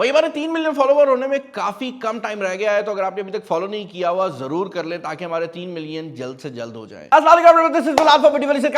भाई हमारे 3 million follower होने में काफी कम टाइम रह गया है, तो अगर आपने अभी तक फॉलो नहीं किया हुआ जरूर कर ले ताकि हमारे 3 मिलियन जल्द से जल्द हो जाए।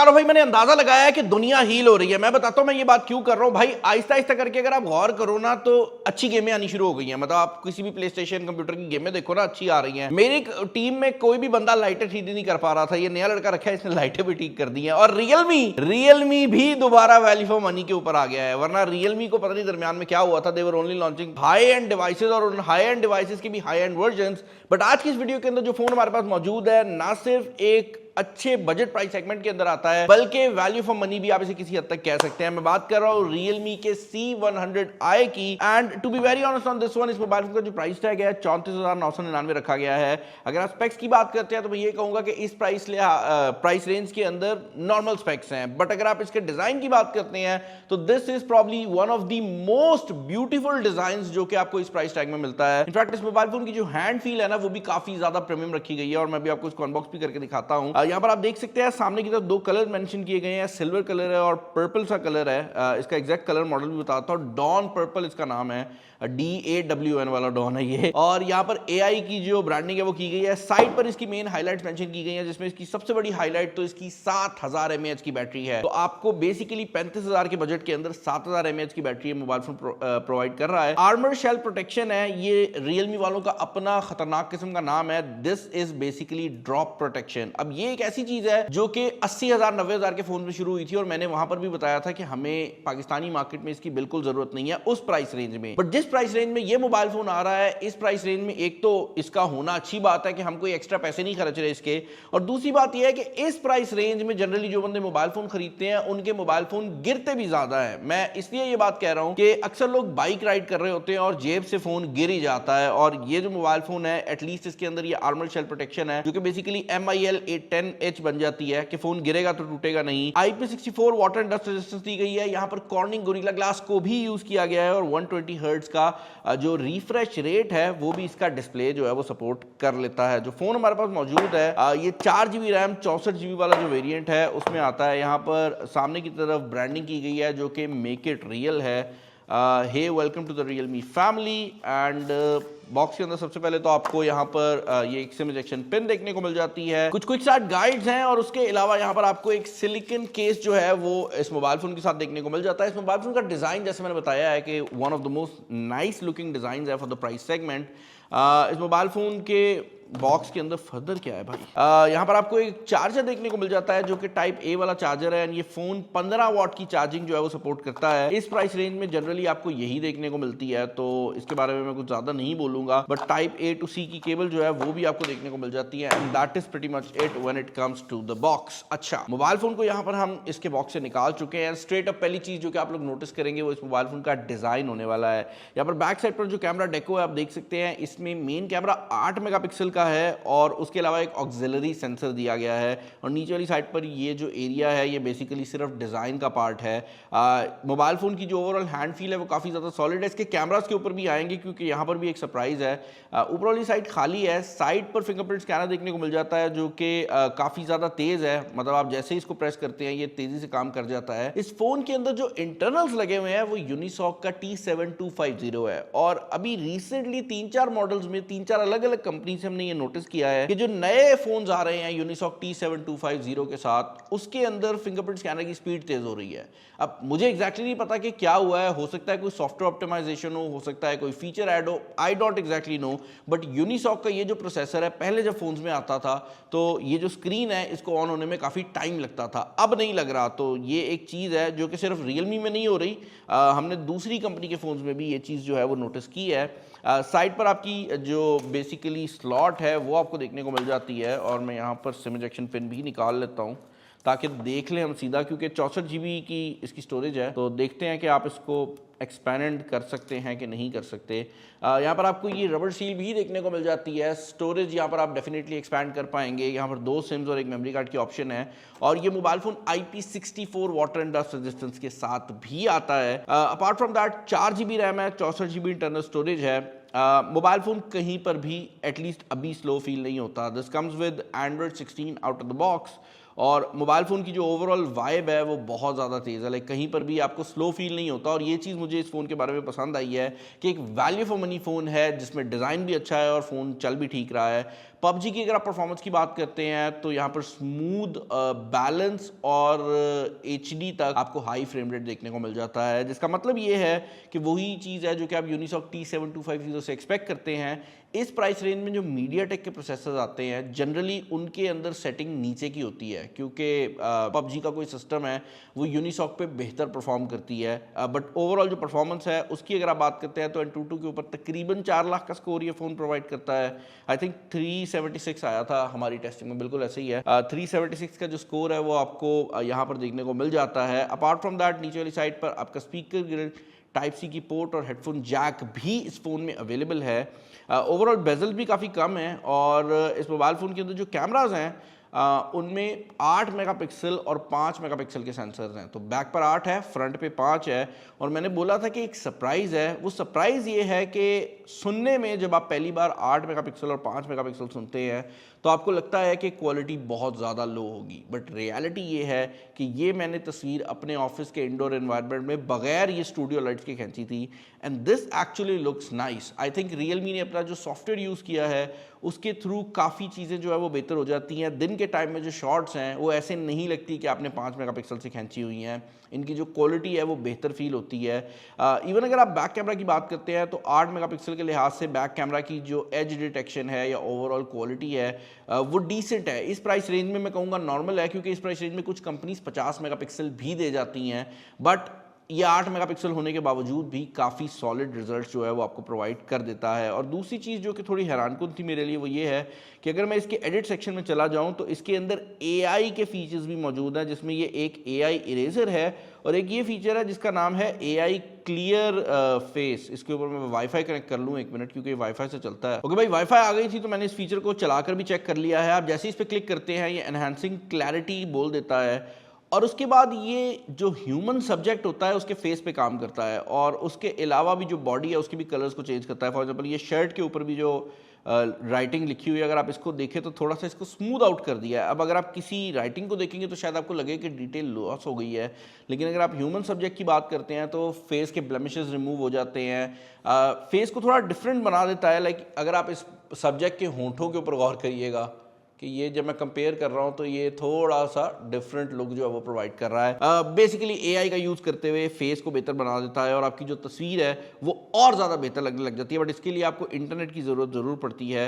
भाई मैंने अंदाजा लगाया है कि दुनिया हील हो रही है। मैं बताता हूं मैं ये बात क्यों कर रहा हूं भाई। आहिस्ता आहिस्ता करके अगर आप गौर करो ना तो अच्छी गेमें आनी शुरू हो गई हैं। मतलब आप किसी भी प्ले स्टेशन कंप्यूटर की गेमें देखो ना, अच्छी आ रही हैं। मेरी टीम में कोई भी बंदा लाइटें ठीक नहीं कर पा रहा था, ये नया लड़का रखा है, इसने लाइटें भी ठीक कर दी हैं। और रियलमी भी दोबारा वैल्यू फॉर मनी के ऊपर आ गया है, वरना रियलमी को पता नहीं दरमियान में क्या हुआ था। They're only launching high end devices और उन हाई एंड डिवाइसेस की भी हाई एंड वर्जन्स। बट आज की इस वीडियो के अंदर जो फोन हमारे पास मौजूद है ना सिर्फ एक अच्छे बजट प्राइस सेगमेंट के अंदर आता है, बल्कि वैल्यू फॉर मनी भी आप इसे किसी हद तक कह सकते हैं। मैं बात कर रहा हूं Realme के C100i की। And to be very honest on this one, इस मोबाइल फोन का जो प्राइस टैग है 34,999 रखा गया है। अगर आप स्पेक्स की बात करते हैं तो मैं ये कहूंगा कि इस प्राइस रेंज के अंदर नॉर्मल स्पेक्स हैं। बट अगर आप इसके डिजाइन की बात करते हैं तो this is probably one of the most beautiful design जो कि आपको इस प्राइस टैग में मिलता है। इनफैक्ट इस मोबाइल फोन की जो हैंड फील है ना, वो भी काफी ज्यादा प्रीमियम रखी गई है। और मैं भी आपको इसको अनबॉक्स भी करके दिखाता हूं। यहाँ पर आप देख सकते हैं सामने की तरफ दो कलर मेंशन किए गए हैं, सिल्वर कलर है और पर्पल सा कलर है। इसका एग्जैक्ट कलर मॉडल भी बताता हूं, डॉन पर्पल इसका नाम है, DAWN वाला डॉन है ये। और यहाँ पर AI की जो ब्रांडिंग है वो की गई है। साइड पर इसकी मेन हाइलाइट्स मेंशन की गई है, जिसमें इसकी सबसे बड़ी हाईलाइट तो इसकी 7000 mAh की बैटरी है। तो आपको बेसिकली 35,000 के बजट के अंदर 7000 mAh की बैटरी मोबाइल फोन प्रोवाइड कर रहा है। आर्मर शेल प्रोटेक्शन है, ये रियलमी वालों का अपना खतरनाक किस्म का नाम है। This is basically drop protection. अब ये एक ऐसी चीज है जो कि 80,000 90,000 के फोन में शुरू हुई थी, और मैंने वहां पर भी बताया था कि हमें पाकिस्तानी मार्केट में इसकी बिल्कुल जरूरत नहीं है उस प्राइस रेंज में। बट जिस प्राइस रेंज में ये मोबाइल फोन आ रहा है, इस प्राइस रेंज में एक तो इसका होना अच्छी बात है कि हम कोई एक्स्ट्रा पैसे नहीं खर्च रहे इसके, और दूसरी बात यह है कि इस प्राइस रेंज में जनरली जो बंदे मोबाइल फोन खरीदते हैं उनके मोबाइल फोन गिरते भी ज्यादा है। मैं इसलिए ये बात कह रहा हूं कि अक्सर लोग बाइक राइड कर रहे होते हैं और जेब से फोन गिर ही जाता है, और ये जो मोबाइल फोन है एटलीस्ट इसके अंदर ये आर्मर शेल प्रोटेक्शन है जो कि बेसिकली MIL 810H बन जाती है कि फोन गिरेगा तो टूटेगा नहीं। IP64 water and dust resistance दी गई है। यहां पर कॉर्निंग गोरिल्ला ग्लास को भी यूज किया गया है, और 120 हर्ट्ज का जो रिफ्रेश रेट है वो भी इसका डिस्प्ले जो है वो सपोर्ट कर लेता है। जो फोन हमारे पास मौजूद है ये 4GB रैम 64GB वाला जो वेरिएंट है उसमें आता है। यहाँ पर सामने की तरफ ब्रांडिंग की गई है जो कि मेक इट रियल है। Hey welcome to the Realme family. And box के अंदर सबसे पहले तो आपको यहाँ पर ये एक सिम इजेक्शन पिन देखने को मिल जाती है, कुछ क्विक स्टार्ट गाइड्स हैं, और उसके अलावा यहाँ पर आपको एक सिलिकॉन केस जो है वो इस मोबाइल फोन के साथ देखने को मिल जाता है। इस मोबाइल फोन का डिजाइन जैसे मैंने बताया है कि one of the most nice looking design है फॉर द प्राइस सेगमेंट। इस मोबाइल फोन के बॉक्स के अंदर फर्दर क्या है भाई, यहाँ पर आपको एक चार्जर देखने को मिल जाता है जो कि टाइप A वाला चार्जर है। ये फोन 15 वाट की चार्जिंग जो है वो सपोर्ट करता है। इस प्राइस रेंज में जनरली आपको यही देखने को मिलती है, तो इसके बारे में मैं कुछ ज्यादा नहीं बोलूंगा। But type A to C की केबल जो है वो भी आपको देखने को मिल जाती है, and that is pretty much it when it comes to the box. अच्छा, मोबाइल फोन को यहाँ पर हम इसके बॉक्स से निकाल चुके हैं। स्ट्रेट अप पहली चीज जो कि आप लोग नोटिस करेंगे वो इस मोबाइल फोन का डिजाइन होने वाला है। यहाँ पर बैक साइड पर जो कैमरा डेको है आप देख सकते हैं, इसमें मेन कैमरा 8 मेगापिक्सल का है, और उसके अलावा एक ऑक्सिलरी सेंसर दिया गया है। और नीचे वाली साइड पर ये जो एरिया है ये बेसिकली सिर्फ डिज़ाइन का पार्ट है। मोबाइल फ़ोन की जो ओवरऑल हैंड फील है वो काफ़ी ज़्यादा सॉलिड है। इसके कैमरास के ऊपर भी आएंगे क्योंकि यहाँ पर भी एक सरप्राइज़ है। ऊपर वाली साइड खाली है, साइड पर फिंगरप्रिंट स्कैनर देखने को मिल जाता है जो कि काफ़ी ज़्यादा तेज़ है। मतलब आप जैसे ही इसको प्रेस करते हैं ये तेज़ी से काम कर जाता है। इस फ़ोन के अंदर जो इंटरनल्स लगे हुए हैं वो यूनिसॉक का T7250 है, और अभी रिसेंटली 3-4 मॉडल्स में 3-4 अलग अलग कंपनी से हमने ये नोटिस किया है कि जो नए फोन्स आ रहे हैं यूनिसॉक T7250 के साथ, उसके अंदर फिंगरप्रिंट स्कैनर की स्पीड तेज हो रही है। अब मुझे एग्जैक्टली नहीं पता कि क्या हुआ है, हो सकता है कोई सॉफ्टवेयर ऑप्टिमाइजेशन हो सकता है कोई फीचर ऐड हो, I don't exactly know. But Unisoc का ये जो प्रोसेसर है पहले जब फोन्स में आता था तो ये जो स्क्रीन है इसको ऑन होने में काफ़ी टाइम लगता था, अब नहीं लग रहा। तो ये एक चीज़ है जो कि सिर्फ रियलमी में नहीं हो रही, हमने दूसरी कंपनी के फोन्स में भी ये चीज़ जो है वो नोटिस की है। साइड पर आपकी जो बेसिकली स्लॉट है वो आपको देखने को मिल जाती है, और मैं यहाँ पर सिम इजेक्शन पिन भी निकाल लेता हूँ ताकि देख लें हम सीधा, क्योंकि 64GB की इसकी स्टोरेज है, तो देखते हैं कि आप इसको एक्सपेंड कर सकते हैं कि नहीं कर सकते। यहाँ पर आपको ये रबर सील भी देखने को मिल जाती है। स्टोरेज यहाँ पर आप डेफिनेटली एक्सपैंड कर पाएंगे। यहाँ पर 2 सिम्स और एक मेमोरी कार्ड की ऑप्शन है, और ये mobile phone IP64 water and dust resistance के साथ भी आता है। Apart from that 4GB RAM है, 64GB इंटरनल स्टोरेज है। मोबाइल फोन कहीं पर भी एटलीस्ट अभी स्लो फील नहीं होता। This comes with Android 16 out of the box, और मोबाइल फ़ोन की जो ओवरऑल वाइब है वो बहुत ज़्यादा तेज़ है, लाइक कहीं पर भी आपको स्लो फील नहीं होता। और ये चीज़ मुझे इस फ़ोन के बारे में पसंद आई है कि एक वैल्यू फॉर मनी फ़ोन है जिसमें डिज़ाइन भी अच्छा है और फ़ोन चल भी ठीक रहा है। पबजी की अगर आप परफॉर्मेंस की बात करते हैं तो यहाँ पर स्मूथ बैलेंस और एचडी तक आपको हाई फ्रेम रेट देखने को मिल जाता है, जिसका मतलब ये है कि वही चीज़ है जो कि आप यूनिसॉक T7250 से एक्सपेक्ट करते हैं। इस प्राइस रेंज में जो मीडियाटेक के प्रोसेसर्स आते हैं जनरली उनके अंदर सेटिंग नीचे की होती है, क्योंकि पबजी का कोई सिस्टम है वो यूनिसॉक पे बेहतर परफॉर्म करती है। बट ओवरऑल जो परफॉर्मेंस है उसकी अगर आप बात करते हैं तो Antutu के ऊपर तकरीबन 4 लाख का स्कोर ये फ़ोन प्रोवाइड करता है। आई थिंक 376 आया था हमारी टेस्टिंग में, बिल्कुल ऐसे ही है। 376 का जो स्कोर है वो आपको यहाँ पर देखने को मिल जाता है। अपार्ट फ्रॉम दैट नीचे वाली साइड पर आपका स्पीकर ग्रिड, टाइप सी की पोर्ट और हेडफोन जैक भी इस फ़ोन में अवेलेबल है। ओवरऑल बेजल भी काफ़ी कम है और इस मोबाइल फ़ोन के अंदर जो कैमराज हैं उनमें 8 मेगापिक्सल और 5 मेगापिक्सल के सेंसर्स हैं। तो बैक पर 8 है, फ्रंट पे 5 है। और मैंने बोला था कि एक सरप्राइज़ है, वो सरप्राइज़ ये है कि सुनने में जब आप पहली बार 8 मेगापिक्सल और 5 मेगापिक्सल सुनते हैं तो आपको लगता है कि क्वालिटी बहुत ज़्यादा लो होगी, बट रियलिटी ये है कि ये मैंने तस्वीर अपने ऑफिस के इंडोर एनवायरनमेंट में बगैर ये स्टूडियो लाइट्स के खींची थी and this actually looks nice. I think Realme ने अपना जो सॉफ्टवेयर यूज़ किया है उसके थ्रू काफ़ी चीज़ें जो है वो बेहतर हो जाती हैं। दिन के टाइम में जो शॉट्स हैं वो ऐसे नहीं लगती कि आपने 5 मेगापिक्सल से खींची हुई हैं, इनकी जो क्वालिटी है वो बेहतर फील होती है। इवन अगर आप बैक कैमरा की बात करते हैं तो 8 मेगापिक्सल के लिहाज से बैक कैमरा की जो एज डिटेक्शन है या ओवरऑल क्वालिटी है वो डिसेंट है। इस प्राइस रेंज में मैं कहूँगा नॉर्मल है, क्योंकि इस प्राइस रेंज में कुछ कंपनीज 50 मेगापिक्सल भी दे जाती हैं, बट ये 8 मेगापिक्सल होने के बावजूद भी काफ़ी सॉलिड रिजल्ट जो है वो आपको प्रोवाइड कर देता है। और दूसरी चीज़ जो कि थोड़ी हैरानकुन थी मेरे लिए वो ये है कि अगर मैं इसके एडिट सेक्शन में चला जाऊं तो इसके अंदर AI के फीचर्स भी मौजूद हैं, जिसमें ये एक AI इरेजर है और एक ये फीचर है जिसका नाम है AI क्लियर फेस। इसके ऊपर मैं वाईफाई कनेक्ट कर लूँ 1 मिनट, क्योंकि ये वाईफाई से चलता है। ओके भाई, वाईफाई आ गई थी तो मैंने इस फीचर को चलाकर भी चेक कर लिया है। आप जैसे इस पर क्लिक करते हैं ये एनहांसिंग क्लैरिटी बोल देता है और उसके बाद ये जो ह्यूमन सब्जेक्ट होता है उसके फेस पे काम करता है और उसके अलावा भी जो बॉडी है उसकी भी कलर्स को चेंज करता है। फॉर एग्जांपल ये शर्ट के ऊपर भी जो राइटिंग लिखी हुई है अगर आप इसको देखें तो थोड़ा सा इसको स्मूथ आउट कर दिया है। अब अगर आप किसी राइटिंग को देखेंगे तो शायद आपको लगे कि डिटेल लॉस हो गई है, लेकिन अगर आप ह्यूमन सब्जेक्ट की बात करते हैं तो फेस के ब्लेमिशेस रिमूव हो जाते हैं। फेस को थोड़ा डिफरेंट बना देता है। लाइक अगर आप इस सब्जेक्ट के होंठों के ऊपर गौर करिएगा कि ये जब मैं कंपेयर कर रहा हूँ तो ये थोड़ा सा डिफरेंट लुक जो है वो प्रोवाइड कर रहा है। बेसिकली AI का यूज़ करते हुए फेस को बेहतर बना देता है और आपकी जो तस्वीर है वो और ज़्यादा बेहतर लगने लग जाती है, बट इसके लिए आपको इंटरनेट की ज़रूरत ज़रूर पड़ती है।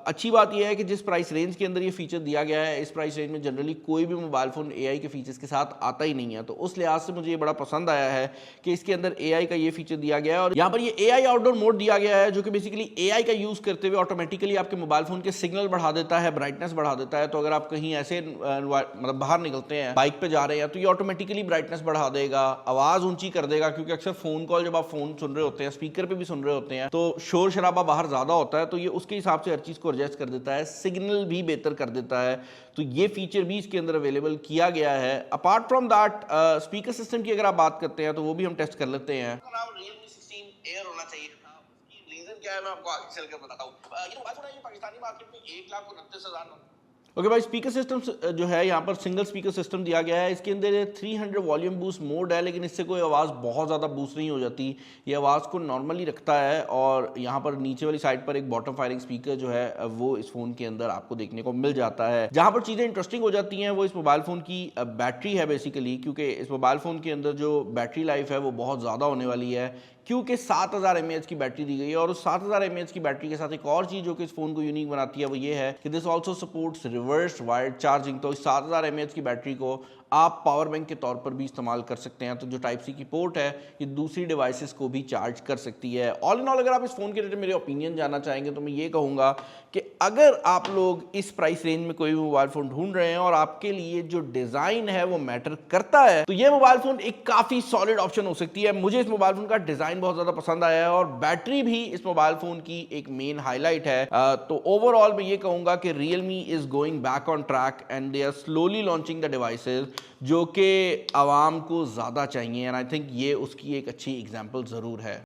अच्छी बात यह है कि जिस प्राइस रेंज के अंदर ये फीचर दिया गया है, इस प्राइस रेंज में जनरली कोई भी मोबाइल फ़ोन AI के फीचर्स के साथ आता ही नहीं है, तो उस लिहाज से मुझे ये बड़ा पसंद आया है कि इसके अंदर AI का ये फीचर दिया गया है। और यहाँ पर ये AI आउटडोर मोड दिया गया है जो कि बेसिकली AI का यूज़ करते हुए ऑटोमेटिकली आपके मोबाइल फ़ोन के सिग्नल बढ़ा देता है, ब्राइटनेस बढ़ा देता है। तो अगर आप कहीं ऐसे मतलब बाहर निकलते हैं, बाइक पे जा रहे हैं, तो ये ऑटोमेटिकली ब्राइटनेस बढ़ा देगा, आवाज़ ऊंची कर देगा, क्योंकि अक्सर फ़ोन कॉल जब आप फ़ोन सुन रहे होते हैं, स्पीकर पे भी सुन रहे होते हैं, तो शोर शराबा बाहर ज़्यादा होता है, तो ये उसके हिसाब से हर चीज़ को एडजस्ट कर देता है, सिग्नल भी बेहतर कर देता है। तो ये फीचर भी इसके अंदर अवेलेबल किया गया है। Apart from that speaker system की अगर आप बात करते हैं तो वो भी हम टेस्ट कर लेते हैं। Realme 16 Air होना चाहिए था। उसकी रीजन क्या है मैं आपको आगे चलकर बताता हूँ। ये मोबाइल फोन है, ये पाकिस्तानी मार्केट में 1,29,000 ओके भाई, स्पीकर सिस्टम जो है यहाँ पर सिंगल स्पीकर सिस्टम दिया गया है। इसके अंदर 300 वॉल्यूम बूस्ट मोड है, लेकिन इससे कोई आवाज़ बहुत ज़्यादा बूस्ट नहीं हो जाती, ये आवाज़ को नॉर्मली रखता है। और यहाँ पर नीचे वाली साइड पर एक बॉटम फायरिंग स्पीकर जो है वो इस फ़ोन के अंदर आपको देखने को मिल जाता है। जहाँ पर चीज़ें इंटरेस्टिंग हो जाती हैं वो इस मोबाइल फ़ोन की बैटरी है बेसिकली, क्योंकि इस मोबाइल फ़ोन के अंदर जो बैटरी लाइफ है वो बहुत ज़्यादा होने वाली है, क्योंकि 7000 mAh की बैटरी दी गई है। और उस 7000 mAh की बैटरी के साथ एक और चीज़ जो कि इस फ़ोन को यूनिक बनाती है वो ये है कि this also supports reverse wired charging. तो इस 7000 mAh की बैटरी को आप पावर बैंक के तौर पर भी इस्तेमाल कर सकते हैं। तो जो टाइप सी की पोर्ट है ये दूसरी डिवाइसेस को भी चार्ज कर सकती है। ऑल इन ऑल अगर आप इस फ़ोन के रिलेटेड मेरे ओपिनियन जानना चाहेंगे तो मैं ये कहूँगा कि अगर आप लोग इस प्राइस रेंज में कोई भी मोबाइल फ़ोन ढूंढ रहे हैं और आपके लिए जो डिज़ाइन है वो मैटर करता है, तो ये मोबाइल फ़ोन एक काफ़ी सॉलिड ऑप्शन हो सकती है। मुझे इस मोबाइल फ़ोन का डिज़ाइन बहुत ज़्यादा पसंद आया है और बैटरी भी इस मोबाइल फ़ोन की एक मेन हाईलाइट है। तो ओवरऑल मैं ये कहूँगा कि Realme is going back on track and they are slowly launching the devices जो कि आवाम को ज़्यादा चाहिए, एंड आई थिंक ये उसकी एक अच्छी एग्जाम्पल ज़रूर है।